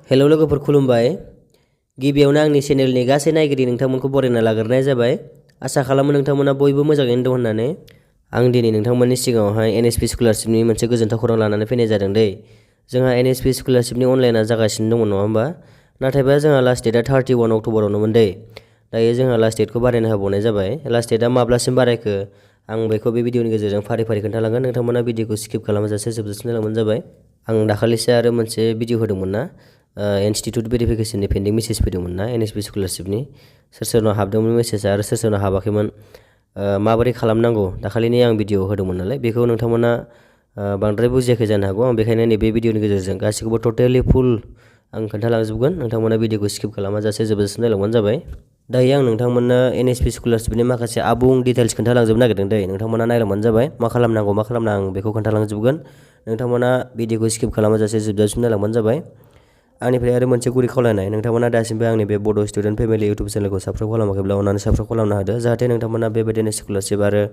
Hello लोगोफोर खुलुमबाय। गिबियावनो आंनि चेनेलनि गासै नायगिरि नोंथांमोनखौ बरायना लाग्रोनाय जाबाय। आसा खालामो नोंथांमोना बयबो मोजाङैनो दं होननानै। आं दिनै नोंथांमोननि सिगाङावहाय एनएसपि स्कलारशिपनि मोनसे गोजोनथाव खौरां लानानै फैनाय जादों दै। जोंहा एनएसपि स्कलारशिपनि अनलाइना जागासिनो दङ नङा होमबा? नाथायबा जोंहा लास्ट डेटआ 31 अक्ट'बरावनोमोन दै। दायो जोंहा लास्ट डेटखौ बारायना होबावनाय जाबाय। लास्ट डेटआ माब्लासिम बारायखो आं बेखौ बे भिडिअनि गेजेरजों फारि फारि खोन्थालांगोन। नोंथांमोना भिडिअखौ स्किप खालामाजासे जोबजासिम नायलांबानो जाबाय। आं दाखालिसो आरो मोनसे भिडिअ होदोंमोन ना, इनस्टिट्युट भेरिफिकेसननि पेन्डिं मेसेज फैदोंमोन ना एनएसपि स्कलारशिपनि। सोर सोरनाव हाबदोंमोन मेसेजआ आरो सोर सोरनाव हाबाखैमोन, माबोरै खालामनांगौ दाखालिनि आं भिडिअ होदोंमोन नालाय, बेखौ नोंथांमोना बांद्राय बुजियाखै जानो हागौ। आं बेखायनो नैबे भिडिअनि गेजेरजों गासिखौबो टटेलि फुल आं खोन्थालांजोबगोन। नोंथांमोना भिडिअखौ स्किप खालामाजासे जोबजासिम नायलांबानो जाबाय। दायो आं नोंथांमोननो एनएसपि स्कलारशिपनि माखासे आबुं डिटेल्स खोन्थालांजोबनो नागिरदों दै। नोंथांमोना नायलांबानो जाबाय। मा खालामनांगौ मा खालामनाङा आं बेखौ खोन्थालांजोबगोन। नोंथांमोना भिडिअखौ स्किप खालामाजासे जोबजासिम नायलांबानो जाबाय। आंनिफ्राय आरो मोनसे गुरै खावलायनाय, नोंथांमोना दासिमबो आंनि बे बड' स्टुडेन्ट फेमिलि इउटुब चेनेलखौ साबस्क्राइब खालामाखैब्ला अननानै साबस्क्राइब खालामनो हादो, जाहाथे नोंथांमोना बेबायदिनो स्कलारशिप आरो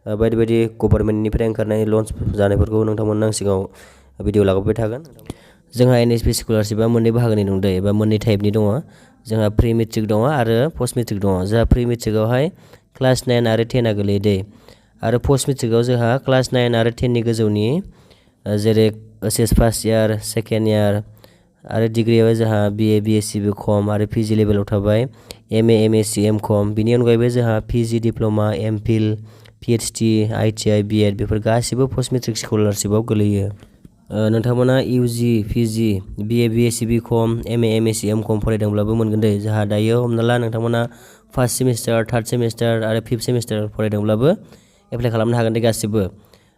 बायदि बायदि गभर्नमेन्टनिफ्राय ओंखारनाय लन्स जानायफोरखौ नोंथांमोननो आं सिगाङाव भिडिअ लाबोबाय थागोन। जोंहा एनएसपि स्कलारशिपआ मोननै बाहागोनि दं दै, एबा मोननै टाइपनि दङ। जोंहा प्रि मेट्रिक दङ आरो पस्ट मेट्रिक दङ। जोंहा प्रि मेट्रिकआवहाय क्लास 9 आरो 10आ गोलैयो दै, आरो पस्ट मेट्रिकआव जोंहा क्लास 9 आरो 10नि गोजौनि जेरै ओइस फार्स्ट इयार, सेकेन्ड इयार आरो डिग्रियाव जोंहा बिए, बिएससि, बिकम आरो पिजि लेभेलाव थाबाय एमए, एमएससि, एमकम। बिनि अनगायैबो जोंहा PG diploma, MPhil, PhD, ITI, BEd बेफोर गासिबो पस्ट मेट्रिक स्कलारशिपआव गोलैयो। नोंथांमोना UG, PG, BA, BSc, BCom, MA, MSc, MCom फरायदोंब्लाबो मोनगोन दै। जोंहा दायो हमना ला नोंथांमोना फार्स्ट सेमिस्टार, थार्ड सेमिस्टार आरो फिफ्थ सेमिस्टार फरायदोंब्लाबो एप्लाइ खालामनो हागोन दे गासिबो।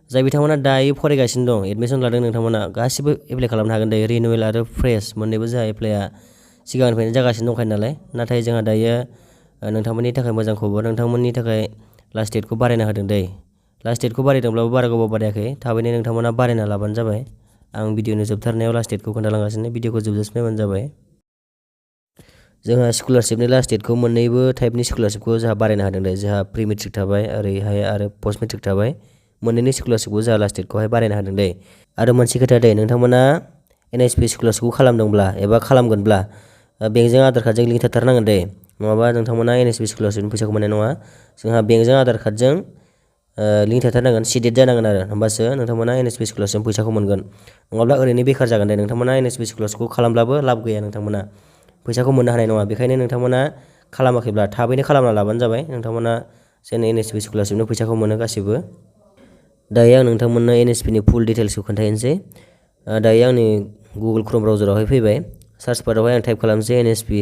जाय बिथांमोना दायो फरायगासिनो दं, एडमिसन लादों, नोंथांमोना गासिबो एप्लाइ खालामनो हागोन दायो। रिनिउवेल आरो फ्रेश मोन्नैबो जोंहा एप्लाइआ सिगांनिफ्रायनो जागासिनो दंखायो नालाय। नाथाय जोंहा दायो नोंथांमोननि थाखाय मोजां खबर, नोंथांमोननि थाखाय लास्ट डेटखौ बारायना होदों दै। लास्ट डेटखौ बारायदोंब्लाबो बारा गोबाव बारायाखै, थाबैनो नोंथांमोना बारायना लाबानो जाबाय। आं भिडिअनि जोबथारनायाव लास्ट डेटखौ खोन्थालांगासिनो, भिडिअखौ जोबजासिम नायबानो जाबाय। जोंहा स्कलारशिपनि लास्ट डेटखौ मोननैबो टाइपनि स्कलारशिपखौ जोंहा बारायना होदों दै। जोंहा प्रि मेट्रिक थाबाय ओरैहाय आरो पस्ट मेट्रिक थाबाय। मोननैनि स्कलारशिपखौ जोंहा लास्ट डेटखौहाय बारायना होदों दै। आरो मोनसे खोथा दै, नोंथांमोना एनएसपि स्कलारशिपखौ खालामदोंब्ला एबा खालामगोनब्ला बेंकजों आधार कार्डजों लिंक थाथारनांगोन दै, नङाबा नोंथांमोना एनएसपि स्कलारशिपनि फैसाखौ मोननाय नङा। जोंहा बेंकजों आधार कार्डजों लिंक थाथारनांगोन, सिडेट जानांगोन आरो, होमबासो नोंथांमोना एनएसपि स्कलारशिप फैसाखौ मोनगोन। नङाब्ला ओरैनो बेखार जागोन दे। नोंथांमोना एनएसपि स्कलारशिपखौ खालामब्लाबो लाब गैया, नोंथांमोना फैसाखौ मोननो हानाय नङा। बेखायनो नोंथांमोना खालामाखैब्ला थाबैनो खालामना लाबानो जाबाय। नोंथांमोना जेन एनएसपि स्कलारशिपनि फैसाखौ मोनो गासिबो। दायो आं नोंथांमोननो एनएसपिनि फुल डिटेल्सखौ खोन्थानोसै। दायो आंनि गुगोल क्रोम ब्राउजारावहाय फैबाय। सार्च बारावहाय आं टाइप खालामसै एनएसपि।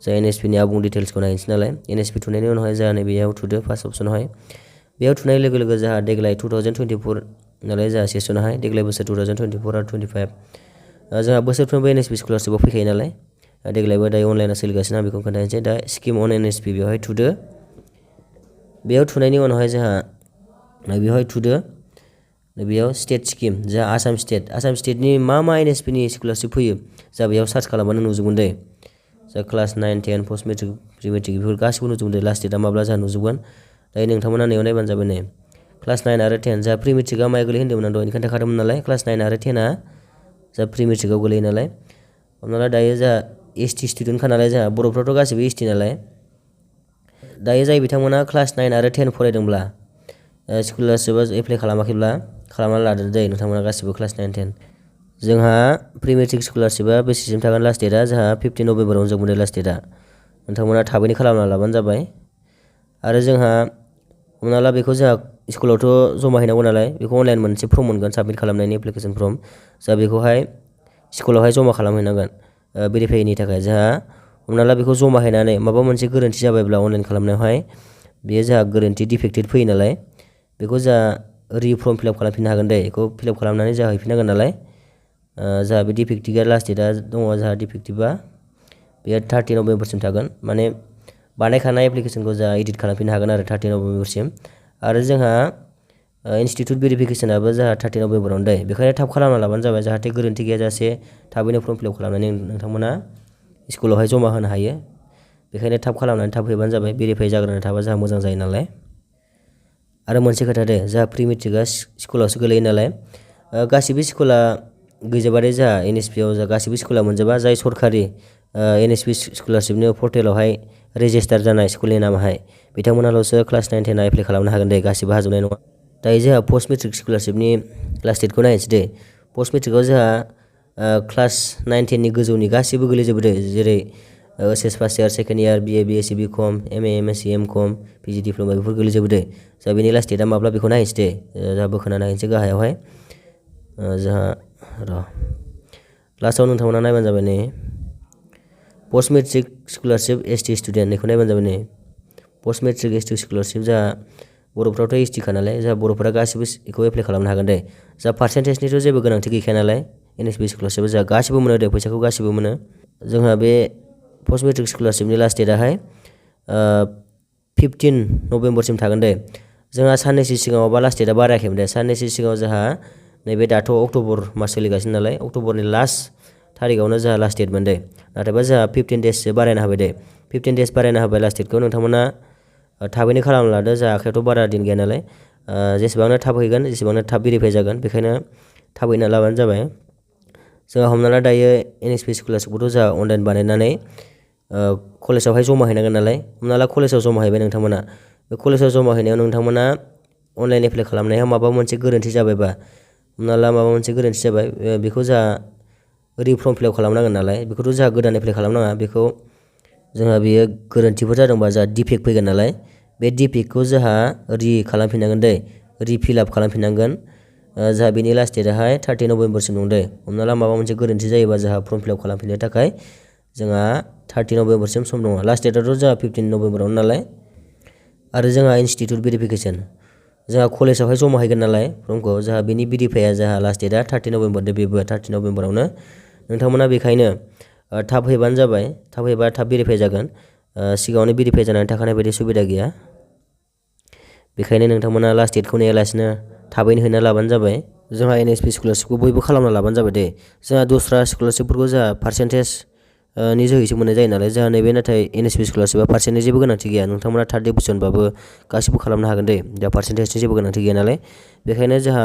जाय एनएसपिनि आबुं डिटेल्सखौ नायनोसै नालाय। एनएसपि थुनायनि उनावहाय जोंहा नैबेयाव थुदो फार्स्ट अप्सनावहाय। बेयाव थुनाय लोगो लोगो जोंहा देग्लाय 2024 नालाय जोंहा सेसनाहाय देग्लाय बोसोर 2024 आरो 25 जोंहा बोसोरफ्रोमबो एनएसपि स्कलारशिपआव फैखायो नालाय। देग्लायबो दायो अनलाइनाव सोलिगासिनो, आं बेखौ खोन्थानोसै। दा स्किम अन एनएसपि बेवहाय थुदो। बेयाव थुनायनि उनावहाय जोंहा बेवहाय थुदो। बेयाव स्टेट स्किम, जोंहा आसाम स्टेटनि मा एनएसपिनि स्कलारशिप फैयो जा बेयाव सार्च खालामबानो नुजोबगोन दे। जा class 9, 10, post matric, pre matric बेफोर गासिबो नुजोबगोन दे। लास्ट डेटआ माब्ला जोंहा नुजोबगोन। दायो नोंथांमोना नैयाव नायबानो जाबाय नै। क्लास 9 आरो 10 जा प्रि मेट्रिकआ मायाव गोलैयो होन्दोंमोन आं दहायनो खोन्थाखादोंमोन नालाय। क्लास 9 आरो 10आ जा प्रि मेट्रिकआव गोलैयो नालाय। हमना ला दायो जोंहा एसटि स्टुडेन्टखा नालाय, जोंहा बर'फ्राथ' गासिबो एसटि नालाय। दायो जाय बिथांमोना क्लास 9 आरो 10 फरायदोंब्ला स्कलारशिपआ एप्लाइ खालामाखैब्ला खालामनानै लादो दै नोंथांमोना गासिबो क्लास 9, 10। जोंहा प्रि मेट्रिक स्कलारशिपआ बेसेसिम थागोन लास्ट डेटआ, जोंहा 15 नभेम्बरावनो जोबगोन दे लास्ट डेटआ। नोंथांमोना थाबैनो खालामना लाबानो जाबाय। आरो जोंहा हमना ला बेखौ जोंहा स्कुलावथ' जमा हैनांगौ नालाय, बेखौ अनलाइन मोनसे फर्म मोनगोन साबमिट खालामनायनि एप्लिकेसन फर्म। जा बेखौहाय स्कुलावहाय जमा खालामहैनांगोन भेरिफाइनि थाखाय। जोंहा हमना ला बेखौ जमा हैनानै माबा मोनसे गोरोन्थि जाबायब्ला अनलाइन खालामनायावहाय बेयो जोंहा गोरोन्थि डिफेक्टेड फैयो नालाय, बेखौ जोंहा फर्म फिलआप खालामफिननो हागोन दे। बेखौ फिलआप खालामनानै जोंहा हैफिननांगोन नालाय। जोंहा बे डिफेक्टिभआ लास्ट डेटआ दङ, जोंहा डिफेक्टिभआ बेयो 30 नभेम्बरसिम थागोन। माने बानायखानाय एप्लिकेसनखौ जोंहा एडिट खालामफिननो हागोन आरो 30 नभेम्बरसिम। आरो जोंहा इनस्टिट्युट भेरिफिकेसनाबो जोंहा 30 नभेम्बरावनो दे। बेखायनो थाब खालामना लाबानो जाबाय, जाहाथे गोरोन्थि गैयाजासे थाबैनो फर्म फिलआप खालामनानै नोंथांमोना स्कुलावहाय जमा होनो हायो। बेखायनो थाब खालामनानै थाब हैबानो जाबाय, भेरिफाइ जाग्रोना थाबा जोंहा मोजां जायो नालाय। आरो मोनसे खोथा दे, जोंहा प्रि मेट्रिकआ स्कुलावसो गोलैयो नालाय। गासिबो स्कुला गैजोबादै जोंहा NSP आव जोंहा गासिबो स्कुला मोनजोबा जाय सरकारि NSP स्कलारशिपनि पर्टेलावहाय रेजिस्टार जानाय स्कुलनि नामाहाय बिथांमोनाल'सो क्लास 9 10 एप्लाइ खालामनो हागोन दे गासिबो हाजोबनाय नङा। दायो जोंहा पस्ट मेट्रिक स्कलारशिपनि लास्ट डेटखौ नायनोसै दे। पस्ट मेट्रिकआव जोंहा क्लास 9 10 नि गोजौनि गासिबो गोलैजोबो दे जेरै HS first year second year BA BSc BCom MA MSc MCom PG diploma बेफोर गोलैजोबो दे। जोंहा बेनि लास्ट डेटआ माब्ला बेखौ नायनोसै दे। जोंहा बोखोना नायनोसै गाहायावहाय जोंहा लास्टआव नोंथांमोना नायबानो जाबाय नै post matric scholarship ST student बेखौ नायबानो जाबाय नै पस्ट मेट्रिक ST स्कलारशिप जोंहा बर'फ्राथ' ST खा नालाय जोंहा बर'फोरा गासिबो बेखौ एप्लाइ खालामनो हागोन दे। जोंहा पार्सेन्टेजनिथ' जेबो गोनांथि गैखाया नालाय NSP स्कलारशिपआव जोंहा गासिबो मोनो दे फैसाखौ गासिबो मोनो। जोंहा बे पस्ट मेट्रिक स्कलारशिपनि लास्ट डेटआहाय 15 नभेम्बरसिम थागोन दे। जोंहा साननैसो सिगाङावबा लास्ट डेटआ बारायाखैमोन दे साननैसो सिगाङाव जोंहा नैबे दाथ' अक्ट'बर मास सोलिगासिनो नालाय अक्ट'बरनि लास्ट थारिखआवनो जोंहा लास्ट डेटमोन दे। नाथायबा जोंहा 15 डेजसो बारायना होबाय दे। 15 डेज बारायना होबाय लास्ट डेटखौ नोंथांमोना थाबैनो खालामना लादो जोंहा आखायावथ' बारा दिन गैया नालाय जेसेबांनो थाब हैगोन जेसेबांनो थाब भेरिफाइ जागोन बेखायनो थाबैनो लाबानो जाबाय। जोंहा हमना ला दायो NSP स्कलारशिपखौथ' जोंहा अनलाइन बानायनानै कलेजावहाय जमा हैनांगोन नालाय हमना ला कलेजाव जमा हैबाय नोंथांमोना बे कलेजाव जमा हैनायाव नोंथांमोना अनलाइन एप्लाइ खालामनायाव माबा मोनसे गोरोन्थि जाबायबा हमना ला माबा मोनसे गोरोन्थि जाबाय बेखौ जोंहा रिफर्म फिलआप खालामनांगोन नालाय बेखौथ' जोंहा गोदान एप्लाइ खालामनाङा बेखौ जोंहा बेयो गोरोन्थिफोर जादोंबा जोंहा डिफेक्ट फैगोन नालाय बे डिफेक्टखौ जोंहा खालामफिननांगोन दे फिलआप खालामफिननांगोन। जोंहा बेनि लास्ट डेटआहाय 30 नभेम्बरसिम दं दे। हमना ला माबा मोनसे गोरोन्थि जायोबा जोंहा फर्म फिलआप खालामफिननो थाखाय जोंहा 30 नभेम्बरसिम सम दङ। लास्ट डेटआथ' जोंहा 15 नभेम्बरावनो नालाय आरो जोंहा इनस्टिटिउट भेरिफिकेसन जोंहा कलेजावहाय जमा हैगोन नालाय फर्मखौ जोंहा बेनि भेरिफाइआ जोंहा लास्ट डेटआ 30 नभेम्बर दे बेबो 30 नभेम्बरावनो नोंथांमोना बेखायनो थाब हैबानो जाबाय थाब हैबा थाब भेरिफाइ जागोन सिगाङावनो भेरिफाइ जानानै थाखानाय बायदि सुबिदा गैया बेखायनो नोंथांमोना लास्ट डेटखौ नेयालासिनो थाबैनो हैना लाबानो जाबाय। जोंहा NSP स्कलारशिपखौ बयबो खालामना लाबानो जाबाय दे। जोंहा दस्रा स्कलारशिपफोरखौ जोंहा पार्सेन्टेज नि जोहैसो मोननाय जायो नालाय जोंहा नैबे नाथाय NSP स्कलारशिपआ पार्सेन्टेज जेबो गोनांथि गैया नोंथांमोना थार्ड डिभिजनबाबो गासिबो खालामनो हागोन दे जोंहा पार्सेन्टेजनि जेबो गोनांथि गैया नालाय बेखायनो जोंहा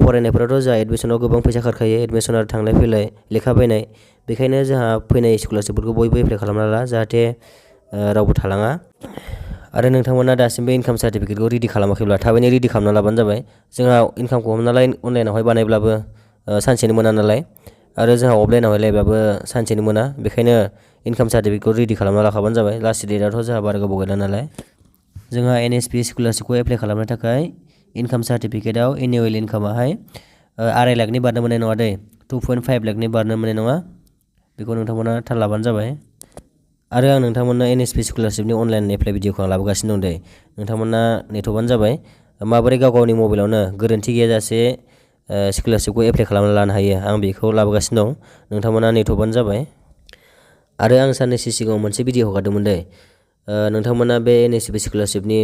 फरायनायफोरावथ' जोंहा एडमिसनाव गोबां फैसा खारखायो एडमिसन आरो थांलाय फैलाय लेखा बायनाय बेखायनो जोंहा फैनाय स्कलारशिपफोरखौ बयबो एप्लाइ खालामना ला जाहाथे रावबो थालाङा आरो नोंथांमोना दासिमबो इनकाम सार्टिफिकेटखौ रेडि खालामाखैब्ला थाबैनो रेडि खालामना लाबानो जाबाय। जोंहा इनकामखौ हमना ला अनलाइनावहाय बानायब्लाबो सानसेनो मोना नालाय आरो जोंहा अफलाइनावहाय लायबाबो सानसेनो मोना बेखायनो इनकाम सार्टिफिकेटखौ रेडि खालामना लाखाबानो जाबाय। लास्ट डेटआथ' जोंहा बारा गोबाव गैला नालाय जोंहा NSP स्कलारशिपखौ एप्लाइ खालामनो थाखाय इनकाम सार्टिफिकेटआव एनुवेल इनकामाहाय 2.5 लाखनि बारनो मोननाय नङा दे 2.5 लाखनि बारनो मोननाय नङा बेखौ नोंथांमोना थाल लाबानो जाबाय। आरो आं नोंथांमोननो NSP स्कलारशिपनि अनलाइन एप्लाइ भिडिअखौ आं लाबोगासिनो दं दे नोंथांमोना नेथ'बानो जाबाय माबोरै गाव गावनि मबाइलावनो गोरोन्थि गैयाजासे स्कलारशिपखौ एप्लाइ खालामना लानो हायो आं बेखौ लाबोगासिनो दं नोंथांमोना नेथ'बानो जाबाय। आरो आं साननैसो सिगाङाव मोनसे भिडिअ हगारदोंमोन दे नोंथांमोना बे NSP स्कलारशिपनि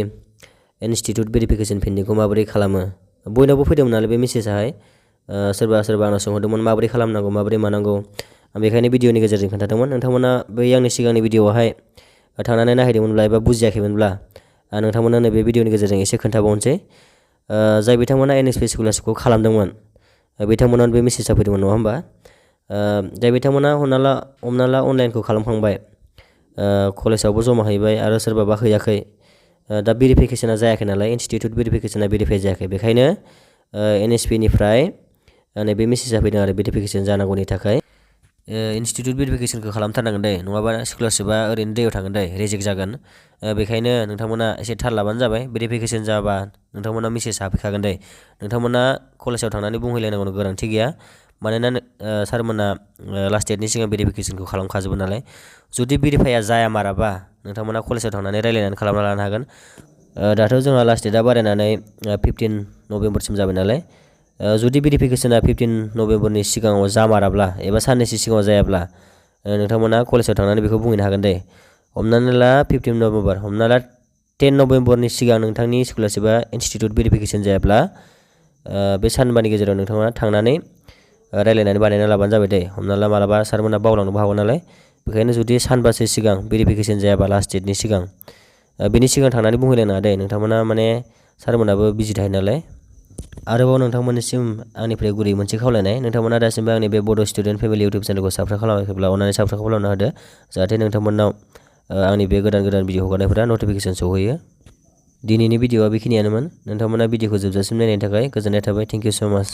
इनस्टिटिउट भेरिफिकेसन पेन्डिंखौ माबोरै खालामो बयनावबो फैदोंमोन नालाय बे मेसेजाहाय सोरबा आंनाव सोंहरदोंमोन माबोरै खालामनांगौ माबोरै मानांगौ आं बेखायनो भिडिअनि गेजेरजों खोन्थादोंमोन नोंथांमोना बै आंनि सिगांनि भिडिअआवहाय थांनानै नायहैदोंमोनब्ला एबा बुजियाखैमोनब्ला नोंथांमोना नैबे भिडिअनि गेजेरजों एसे खोन्थाबावनोसै जाय बिथांमोना NSP स्कलारशिपखौ खालामदोंमोन बिथांमोनानो बे मेसेजआ फैदोंमोन नङा होमबा जाय बिथांमोना हमना ला अनलाइनखौ खालामखांबाय कलेजावबो जमा हैबाय आरो सोरबाबा हैयाखै दा भेरिफिकेसना जायाखै नालाय इनस्टिटिउट भेरिफिकेसना भेरिफाइ जायाखै बेखायनो NSP निफ्राय नैबे मेसेजआ फैदों आरो भेरिफिकेसन जानांगौनि थाखाय इनस्टिटिउट भेरिफिकेसनखौ खालामथारनांगोन दे नङाबा स्कलारशिपआ ओरैनो दैयाव थांगोन दे रिजेक्ट जागोन बेखायनो नोंथांमोना एसे थाल लाबानो जाबाय भेरिफिकेसन जाबा नोंथांमोना मेसेज हाबफैखागोन दे नोंथांमोना कलेजाव थांनानै बुंहैलायनांगौनि गोनांथि गैया मानोना सारमोना लास्ट डेटनि सिगां भेरिफिकेसनखौ खालामखाजोबो नालाय जुदि भेरिफाइआ जायामाराबा नोंथांमोना कलेजाव थांनानै रायलायनानै खालामना लानो हागोन। दाथ' जोंहा लास्ट डेटआ बारायनानै 15 नभेम्बरसिम जाबाय नालाय जुदि भेरिफिकेसना 15 नभेम्बरनि सिगाङाव जामाराब्ला एबा साननैसो सिगाङाव जायाब्ला नोंथांमोना कलेजाव थांनानै बेखौ बुंहैनो हागोन दे हमनानै ला 15 नभेम्बर हमना ला 10 नभेम्बरनि सिगां नोंथांनि स्कलारशिपआ इनस्टिटिउट भेरिफिकेसन जायाब्ला बे सानबानि गेजेराव नोंथाङा थांनानै रायलायनानै बानायना लाबानो जाबाय दे हमना ला मालाबा सारमोना बावलांनोबो हागौ नालाय बेखायनो जुदि सानबासो सिगां भेरिफिकेसन जायाबा लास्ट डेटनि सिगां बेनि सिगां थांनानै बुंहैलायनाङा दे नोंथांमोना माने सारमोनाबो बिजि थायो नालाय आरोबाव नोंथांमोननिसिम आंनिफ्राय गुरै मोनसे खावलायनाय, नोंथांमोना दासिमबो आंनि बे बड' स्टुडेन्ट फेमिलि इउटुब चेनेलखौ साबस्क्राइब खालामाखैब्ला अननानै साबस्क्राइब खालामना होदो, जाहाथे नोंथांमोननाव आंनि बे गोदान भिडिअ हगारनायफोरा नटिफिकेसन सौहैयो। दिनैनि भिडिअआ बेखिनियानोमोन। नोंथांमोना भिडिअखौ जोबजासिम नायनायनि थाखाय गोजोननाय थाबाय। थेंक इउ स' माच।